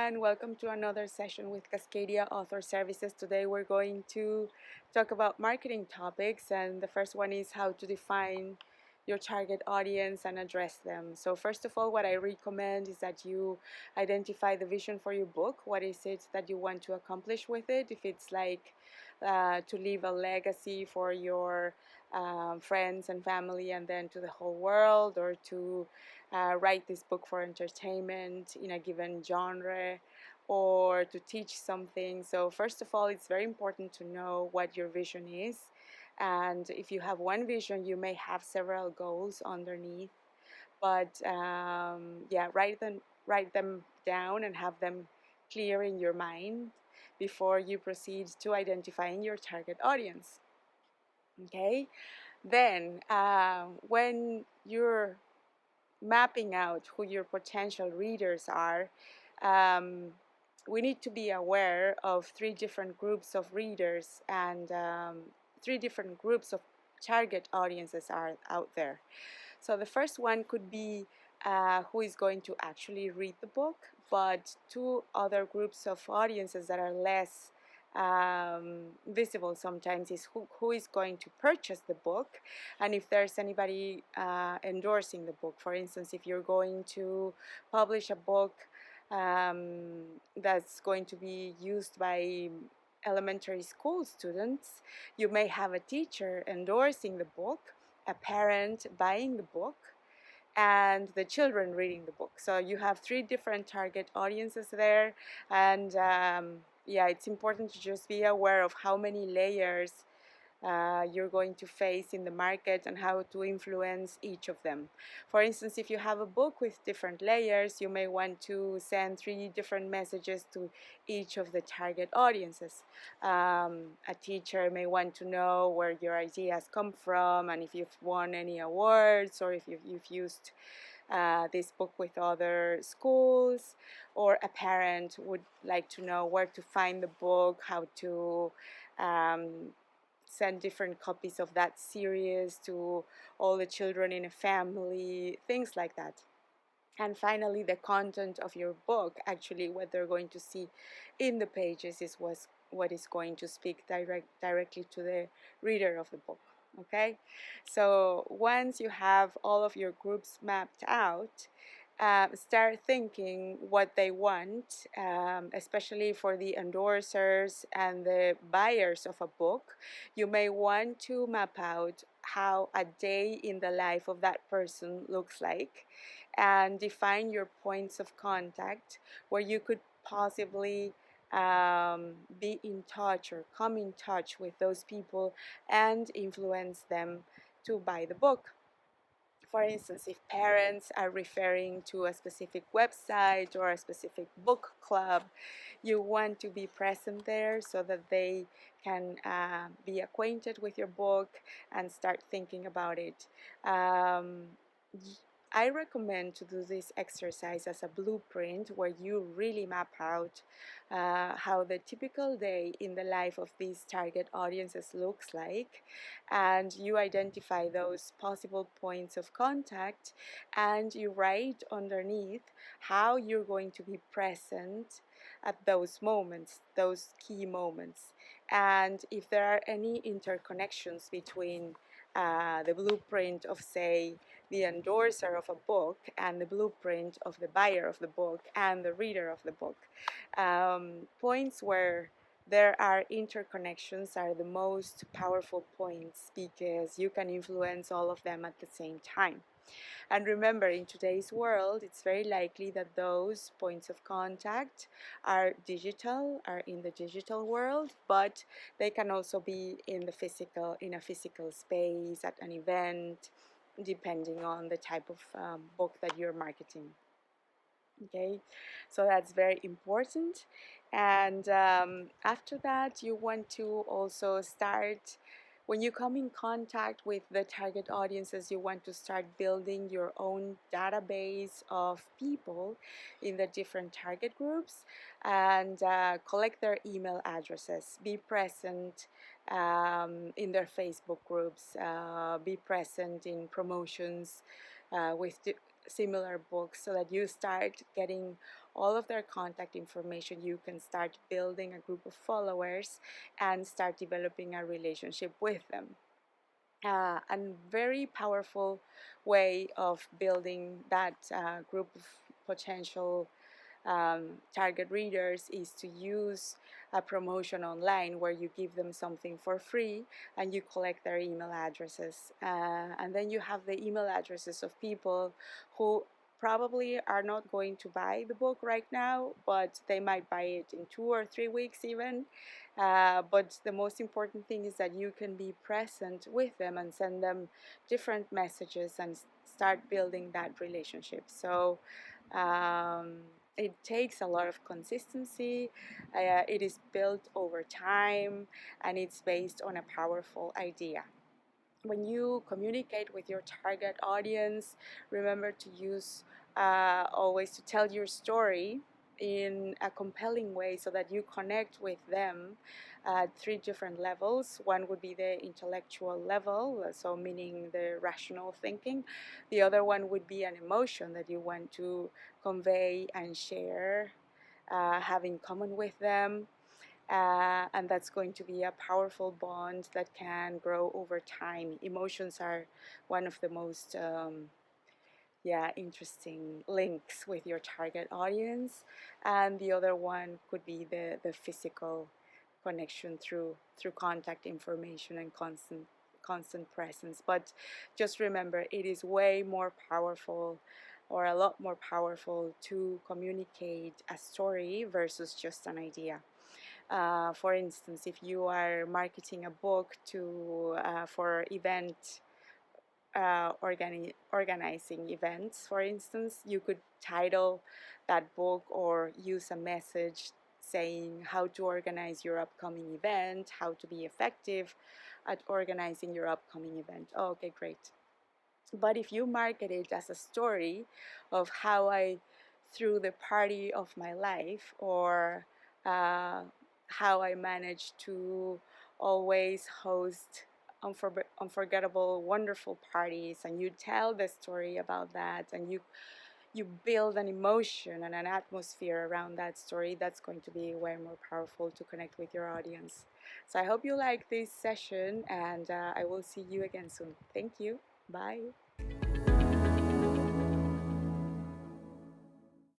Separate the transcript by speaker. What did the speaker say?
Speaker 1: everyone. Welcome to another session with Cascadia Author Services. Today we're going to talk about marketing topics, and the first one is how to define your target audience and address them. So, first of all, what I recommend is that you identify the vision for your book. What is it that you want to accomplish with it? If it's like to leave a legacy for your friends and family and then to the whole world, or to write this book for entertainment in a given genre, or to teach something. So, first of all, it's very important to know what your vision is. And if you have one vision, you may have several goals underneath. But yeah, write them down and have them clear in your mind before you proceed to identifying your target audience. Okay, then when you're mapping out who your potential readers are, um, we need to be aware of three different groups of readers and three different groups of target audiences are out there. So the first one could be who is going to actually read the book, but two other groups of audiences that are less visible sometimes is who is going to purchase the book, and if there's anybody endorsing the book. For instance, if you're going to publish a book that's going to be used by elementary school students, you may have a teacher endorsing the book, a parent buying the book, and the children reading the book. So you have three different target audiences there, and yeah, it's important to just be aware of how many layers you're going to face in the market and how to influence each of them. For instance, if you have a book with different layers, you may want to send three different messages to each of the target audiences. A teacher may want to know where your ideas come from and if you've won any awards, or if you've used this book with other schools, or a parent would like to know where to find the book, how to send different copies of that series to all the children in a family, things like that. And finally, the content of your book, actually what they're going to see in the pages, is what is going to speak directly to the reader of the book. Okay, so once you have all of your groups mapped out, start thinking what they want, especially for the endorsers and the buyers of a book. You may want to map out how a day in the life of that person looks like, and define your points of contact where you could possibly be in touch or come in touch with those people and influence them to buy the book. For instance, if parents are referring to a specific website or a specific book club, you want to be present there so that they can be acquainted with your book and start thinking about it. I recommend to do this exercise as a blueprint where you really map out how the typical day in the life of these target audiences looks like, and you identify those possible points of contact, and you write underneath how you're going to be present at those moments, those key moments, and if there are any interconnections between the blueprint of, say, the endorser of a book and the blueprint of the buyer of the book and the reader of the book. Points where there are interconnections are the most powerful points because you can influence all of them at the same time. And remember, in today's world, it's very likely that those points of contact are digital, are in the digital world, but they can also be in a physical space, at an event, depending on the type of book that you're marketing. Okay, so that's very important. And after that, you want to also start, when you come in contact with the target audiences, you want to start building your own database of people in the different target groups, and collect their email addresses. Be present in their Facebook groups, be present in promotions with similar books, so that you start getting all of their contact information. You can start building a group of followers and start developing a relationship with them. A very powerful way of building that group of potential target readers is to use a promotion online where you give them something for free and you collect their email addresses. And then you have the email addresses of people who probably are not going to buy the book right now, but they might buy it in 2 or 3 weeks even. But the most important thing is that you can be present with them and send them different messages and start building that relationship. So it takes a lot of consistency. It is built over time, and it's based on a powerful idea. When you communicate with your target audience, remember to use always to tell your story in a compelling way so that you connect with them at three different levels. One would be the intellectual level, so meaning the rational thinking. The other one would be an emotion that you want to convey and share, have in common with them. And that's going to be a powerful bond that can grow over time. Emotions are one of the most interesting links with your target audience, and the other one could be the physical connection through contact information and constant presence. But just remember, it is way more powerful, or a lot more powerful, to communicate a story versus just an idea. For instance, if you are marketing a book to for event organizing events, for instance, you could title that book or use a message saying how to organize your upcoming event, how to be effective at organizing your upcoming event. Oh, okay, great. But if you market it as a story of how I threw the party of my life, or uh, how I managed to always host unforgettable, wonderful parties, and you tell the story about that, and you build an emotion and an atmosphere around that story, that's going to be way more powerful to connect with your audience. So I hope you like this session, and I will see you again soon. Thank you. Bye.